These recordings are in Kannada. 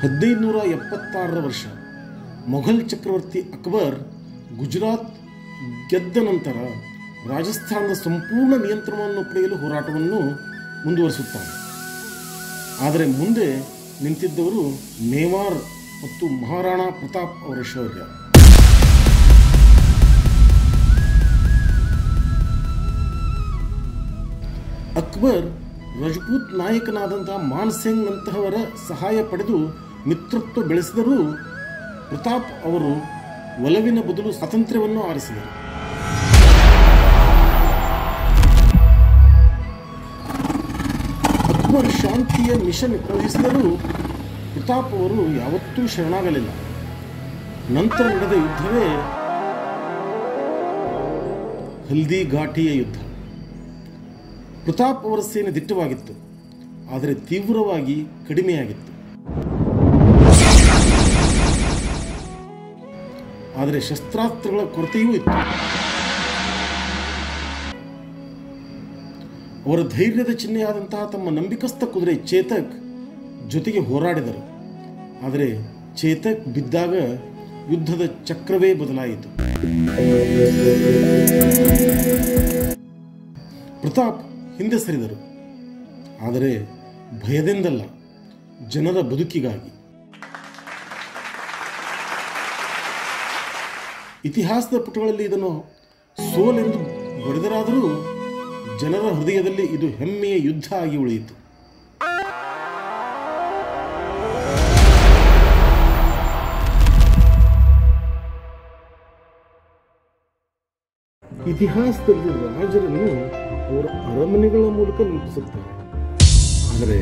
1576 ವರ್ಷ ಮೊಘಲ್ ಚಕ್ರವರ್ತಿ ಅಕ್ಬರ್ ಗುಜರಾತ್ ಗೆದ್ದ ನಂತರ ರಾಜಸ್ಥಾನದ ಸಂಪೂರ್ಣ ನಿಯಂತ್ರಣವನ್ನು ಪಡೆಯಲು ಹೋರಾಟವನ್ನು ಮುಂದುವರಿಸುತ್ತಾನೆ. ಆದರೆ ಮುಂದೆ ನಿಂತಿದ್ದವರು ಮೇವಾರ್ ಮತ್ತು ಮಹಾರಾಣಾ ಪ್ರತಾಪ್ ಅವರ ಶೌರ್ಯ. ಅಕ್ಬರ್ ರಜಪೂತ್ ನಾಯಕನಾದಂತಹ ಮಾನ್ ಸಿಂಗ್ ನಂತಹವರ ಸಹಾಯ ಪಡೆದು ಮಿತ್ರತ್ವ ಬೆಳೆಸಿದರೂ ಪ್ರತಾಪ್ ಅವರು ಒಲವಿನ ಬದಲು ಸ್ವಾತಂತ್ರ್ಯವನ್ನು ಆರಿಸಿದರು. ಅಕ್ಬರ್ ಶಾಂತಿಯ ಮಿಷನ್ ಕಳುಹಿಸಿದರೂ ಪ್ರತಾಪ್ ಅವರು ಯಾವತ್ತೂ ಶರಣಾಗಲಿಲ್ಲ. ನಂತರ ನಡೆದ ಯುದ್ಧವೇ ಹಲ್ದಿ ಘಾಟಿಯ ಯುದ್ಧ. ಪ್ರತಾಪ್ ಅವರ ಸೇನೆ ದಿಟ್ಟವಾಗಿತ್ತು, ಆದರೆ ತೀವ್ರವಾಗಿ ಕಡಿಮೆಯಾಗಿತ್ತು. ಆದರೆ ಶಸ್ತ್ರಾಸ್ತ್ರಗಳ ಕೊರತೆಯೂ ಇತ್ತು. ಅವರ ಧೈರ್ಯದ ಚಿಹ್ನೆಯಾದಂತಹ ತಮ್ಮ ನಂಬಿಕಸ್ಥ ಕುದುರೆ ಚೇತಕ್ ಜೊತೆಗೆ ಹೋರಾಡಿದರು. ಆದರೆ ಚೇತಕ್ ಬಿದ್ದಾಗ ಯುದ್ಧದ ಚಕ್ರವೇ ಬದಲಾಯಿತು. ಪ್ರತಾಪ್ ಹಿಂದೆ ಸರಿದರು, ಆದರೆ ಭಯದಿಂದಲ್ಲ, ಜನರ ಬದುಕಿಗಾಗಿ. ಇತಿಹಾಸದ ಪುಟಗಳಲ್ಲಿ ಇದನ್ನು ಸೋಲೆಂದು ಬರೆದರಾದರೂ ಜನರ ಹೃದಯದಲ್ಲಿ ಇದು ಹೆಮ್ಮೆಯ ಯುದ್ಧ ಆಗಿ ಉಳಿಯಿತು. ಇತಿಹಾಸದಲ್ಲಿ ರಾಜರನ್ನು ಅವರ ಅರಮನೆಗಳ ಮೂಲಕ ನೆನಪಿಸುತ್ತಾರೆ, ಆದರೆ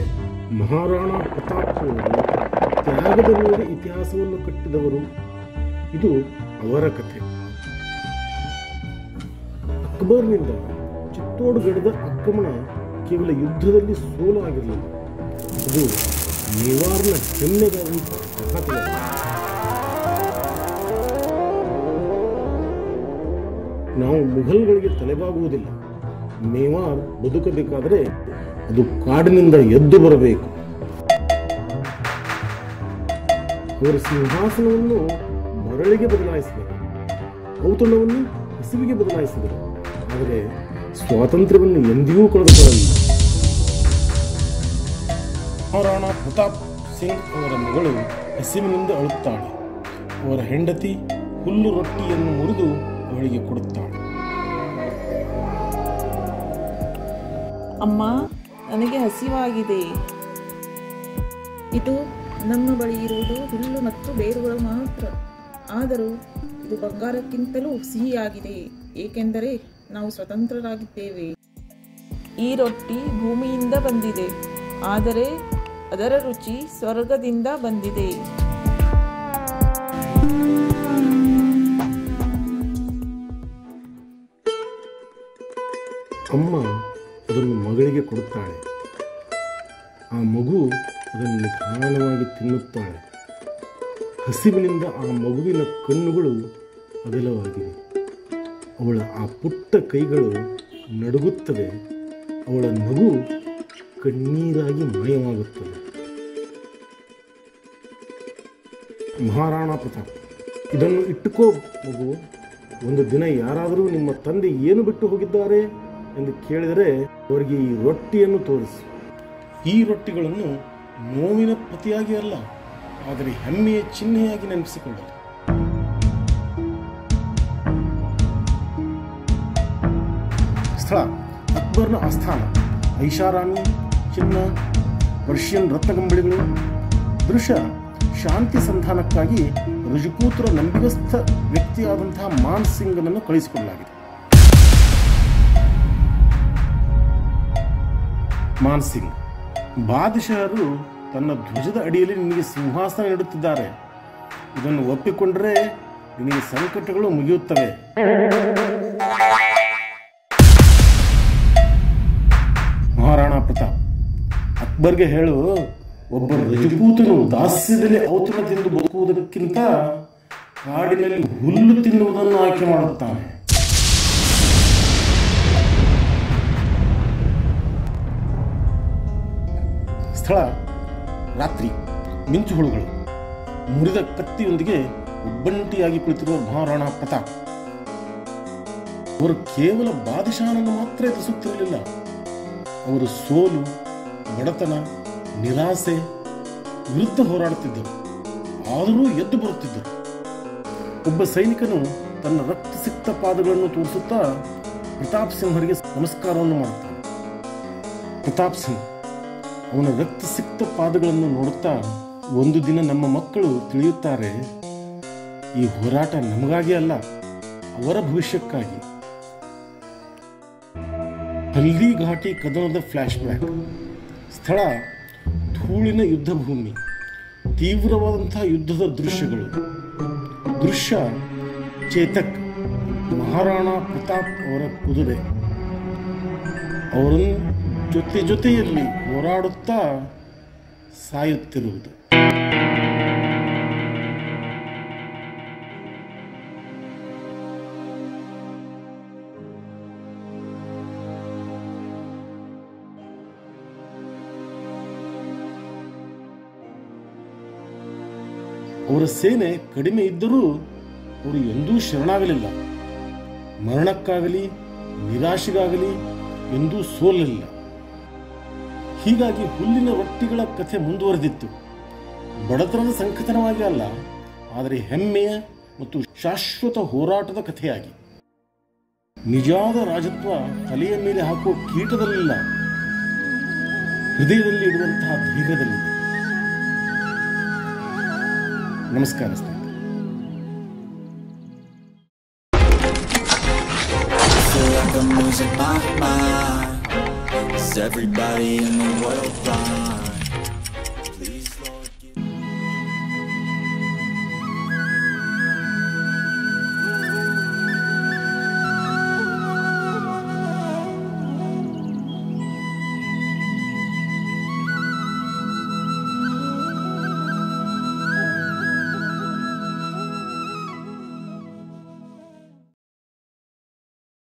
ಮಹಾರಾಣಾ ಪ್ರತಾಪ್ ಅವರು ತ್ಯಾಗದ ಮೇಲೆ ಇತಿಹಾಸವನ್ನು ಕಟ್ಟಿದವರು. ಇದು ಅವರ ಕಥೆ. ಅಕ್ಬರ್ನಿಂದ ಚಿತ್ತೋಡ್ಗಢದ ಆಕ್ರಮಣ ಕೇವಲ ಯುದ್ಧದಲ್ಲಿ ಸೋಲು ಆಗಿರಲಿಲ್ಲ, ಅದು ಮೇವಾರ್ನ ಹೆಮ್ಮೆಗಾದಂತಹ ಆಘಾತವಾಗಿದೆ. ನಾವು ಮುಘಲ್ಗಳಿಗೆ ತಲೆಬಾಗುವುದಿಲ್ಲ. ಮೇವಾರ್ ಬದುಕಬೇಕಾದರೆ ಅದು ಕಾಡಿನಿಂದ ಎದ್ದು ಬರಬೇಕು. ಅವರ ಸಿಂಹಾಸನವನ್ನು ಮರಳಿಗೆ ಬದಲಾಯಿಸಿದರು, ಔತಣವನ್ನು ಹಸಿವಿಗೆ ಬದಲಾಯಿಸಿದರು, ಆದರೆ ಸ್ವಾತಂತ್ರ್ಯವನ್ನು ಎಂದಿಗೂ ಕಳೆದುಕೊಳ್ಳಲಿಲ್ಲ. ಮಹಾರಾಣಾ ಪ್ರತಾಪ್ ಸಿಂಗ್ ಅವರ ಮಗಳು ಹಸಿವಿನಿಂದ ಅಳುತ್ತಾಳೆ. ಅವರ ಹೆಂಡತಿ ಹುಲ್ಲು ರೊಟ್ಟಿಯನ್ನು ಮುರಿದು ಅವಳಿಗೆ ಕೊಡುತ್ತಾಳೆ. ಅಮ್ಮ, ನನಗೆ ಹಸಿವಾಗಿದೆ. ಇದು ನಮ್ಮ ಬಳಿ ಇರುವುದು ಹುಲ್ಲು ಮತ್ತು ಬೇರುಗಳು ಮಾತ್ರ. ಆದರೂ ಇದು ಬಂಗಾರಕ್ಕಿಂತಲೂ ಸಿಹಿಯಾಗಿದೆ, ಏಕೆಂದರೆ ನಾವು ಸ್ವತಂತ್ರರಾಗಿದ್ದೇವೆ. ಈ ರೊಟ್ಟಿ ಭೂಮಿಯಿಂದ ಬಂದಿದೆ, ಆದರೆ ಅದರ ರುಚಿ ಸ್ವರ್ಗದಿಂದ ಬಂದಿದೆ. ಅಮ್ಮ ಅದನ್ನು ಮಗಳಿಗೆ ಕೊಡುತ್ತಾಳೆ. ಆ ಮಗು ಅದನ್ನು ನಿಧಾನವಾಗಿ ತಿನ್ನುತ್ತಾಳೆ. ಹಸಿವಿನಿಂದ ಆ ಮಗುವಿನ ಕಣ್ಣುಗಳು ಅಗಲವಾಗಿವೆ. ಅವಳ ಆ ಪುಟ್ಟ ಕೈಗಳು ನಡುಗುತ್ತವೆ. ಅವಳ ನಗು ಕಣ್ಣೀರಾಗಿ ಮಾಯವಾಗುತ್ತದೆ. ಮಹಾರಾಣಾ ಪ್ರತಾಪ್, ಇದನ್ನು ಇಟ್ಟುಕೋ ಮಗು. ಒಂದು ದಿನ ಯಾರಾದರೂ ನಿಮ್ಮ ತಂದೆ ಏನು ಬಿಟ್ಟು ಹೋಗಿದ್ದಾರೆ ಎಂದು ಕೇಳಿದರೆ ಅವರಿಗೆ ಈ ರೊಟ್ಟಿಯನ್ನು ತೋರಿಸಿ. ಈ ರೊಟ್ಟಿಗಳನ್ನು ನೋವಿನ ಪ್ರತಿಯಾಗಿ ಅಲ್ಲ, ಆದರೆ ಹೆಮ್ಮೆಯ ಚಿಹ್ನೆಯಾಗಿ ನೆನಪಿಸಿಕೊಳ್ಳಲು. ಸ್ಥಳ ಅಕ್ಬರ್ನ ಆಸ್ಥಾನ. ಐಷಾರಾಮಿ, ಚಿನ್ನ, ಪರ್ಷಿಯನ್ ರತ್ನಗಂಬಳಿಗಳು. ದೃಶ್ಯ ಶಾಂತಿ ಸಂಧಾನಕ್ಕಾಗಿ ರಜಪೂತರ ನಂಬಿಗಸ್ಥ ವ್ಯಕ್ತಿಯಾದಂತಹ ಮಾನ್ ಸಿಂಗ್ನನ್ನು ಕಳಿಸಿಕೊಡಲಾಗಿದೆ. ಮಾನ್ ಸಿಂಗ್, ಬಾದಶಾಹರು ತನ್ನ ಧ್ವಜದ ಅಡಿಯಲ್ಲಿ ನಿನಗೆ ಸಿಂಹಾಸನ ನೀಡುತ್ತಿದ್ದಾರೆ. ಇದನ್ನು ಒಪ್ಪಿಕೊಂಡರೆ ನಿನಗೆ ಸಂಕಟಗಳು ಮುಗಿಯುತ್ತವೆ. ಮಹಾರಾಣಾ ಪ್ರತಾಪ್, ಅಕ್ಬರ್ಗೆ ಹೇಳು, ಒಬ್ಬ ರಜಪೂತನು ದಾಸ್ಯದಲ್ಲಿ ಔತಣ ತಿಂದು ಬದುಕುವುದಕ್ಕಿಂತ ಕಾಡಿನಲ್ಲಿ ಹುಲ್ಲು ತಿನ್ನುವುದನ್ನು ಆಯ್ಕೆ ಮಾಡುತ್ತಾನೆ. ಸ್ಥಳ ರಾತ್ರಿ. ಮಿಂಚುಹುಳುಗಳು, ಮುರಿದ ಕತ್ತಿಯೊಂದಿಗೆ ಒಬ್ಬಂಟಿಯಾಗಿ ಕುಳಿತಿರುವ ಮಹಾರಾಣಾ ಪ್ರತಾಪ್. ಅವರು ಕೇವಲ ಬಾದಶಾಹನನ್ನು ಮಾತ್ರ ಎದುರಿಸುತ್ತಿರಲಿಲ್ಲ, ಅವರು ಸೋಲು, ಬಡತನ, ನಿರಾಸೆ ವಿರುದ್ಧ ಹೋರಾಡುತ್ತಿದ್ದರು. ಆದರೂ ಎದ್ದು ಬರುತ್ತಿದ್ದರು. ಒಬ್ಬ ಸೈನಿಕನು ತನ್ನ ರಕ್ತಸಿಕ್ತ ಪಾದಗಳನ್ನು ತೋರಿಸುತ್ತಾ ಪ್ರತಾಪ್ ಸಿಂಹರಿಗೆ ನಮಸ್ಕಾರವನ್ನು ಮಾಡುತ್ತಾನೆ. ಪ್ರತಾಪ್ ಸಿಂಗ್ ಅವನ ರಕ್ತಸಿಕ್ತ ಪಾದಗಳನ್ನು ನೋಡುತ್ತಾ, ಒಂದು ದಿನ ನಮ್ಮ ಮಕ್ಕಳು ತಿಳಿಯುತ್ತಾರೆ, ಈ ಹೋರಾಟ ನಮಗಾಗಿ ಅಲ್ಲ, ಅವರ ಭವಿಷ್ಯಕ್ಕಾಗಿ. ಹಲ್ದಿ ಘಾಟಿ ಕದನದ ಫ್ಲಾಶ್ ಬ್ಯಾಕ್. ಸ್ಥಳ ಧೂಳಿನ ಯುದ್ಧ ಭೂಮಿ, ತೀವ್ರವಾದಂತಹ ಯುದ್ಧದ ದೃಶ್ಯಗಳು. ದೃಶ್ಯ ಚೇತಕ್, ಮಹಾರಾಣಾ ಪ್ರತಾಪ್ ಅವರ ಕುದುರೆ. ಅವರನ್ನು ಜೊತೆಯಲ್ಲಿ ಹೋರಾಡುತ್ತಾ ಸಾಯುತ್ತಿರುವುದು. ಅವರ ಸೇನೆ ಕಡಿಮೆ ಇದ್ದರೂ ಅವರು ಎಂದೂ ಶರಣಾಗಲಿಲ್ಲ. ಮರಣಕ್ಕಾಗಲಿ ನಿರಾಶೆಗಾಗಲಿ ಎಂದೂ ಸೋಲಲಿಲ್ಲ. ಹೀಗಾಗಿ ಹುಲ್ಲಿನ ರೊಟ್ಟಿಗಳ ಕಥೆ ಮುಂದುವರೆದಿತ್ತು. ಬಡತನದ ಸಂಕಟನವಾಗಿ ಅಲ್ಲ, ಆದರೆ ಹೆಮ್ಮೆಯ ಮತ್ತು ಶಾಶ್ವತ ಹೋರಾಟದ ಕಥೆಯಾಗಿ. ನಿಜವಾದ ರಾಜತ್ವ ತಲೆಯ ಮೇಲೆ ಹಾಕುವ ಕೀಟದಲ್ಲಿಲ್ಲ, ಹೃದಯದಲ್ಲಿ ಇಡುವಂತಹ ಧೈರ್ಯದಲ್ಲಿದೆ. ನಮಸ್ಕಾರ ಸ್ನೇಹಿತರೆ. I'm losing my mind. Is everybody in the world blind?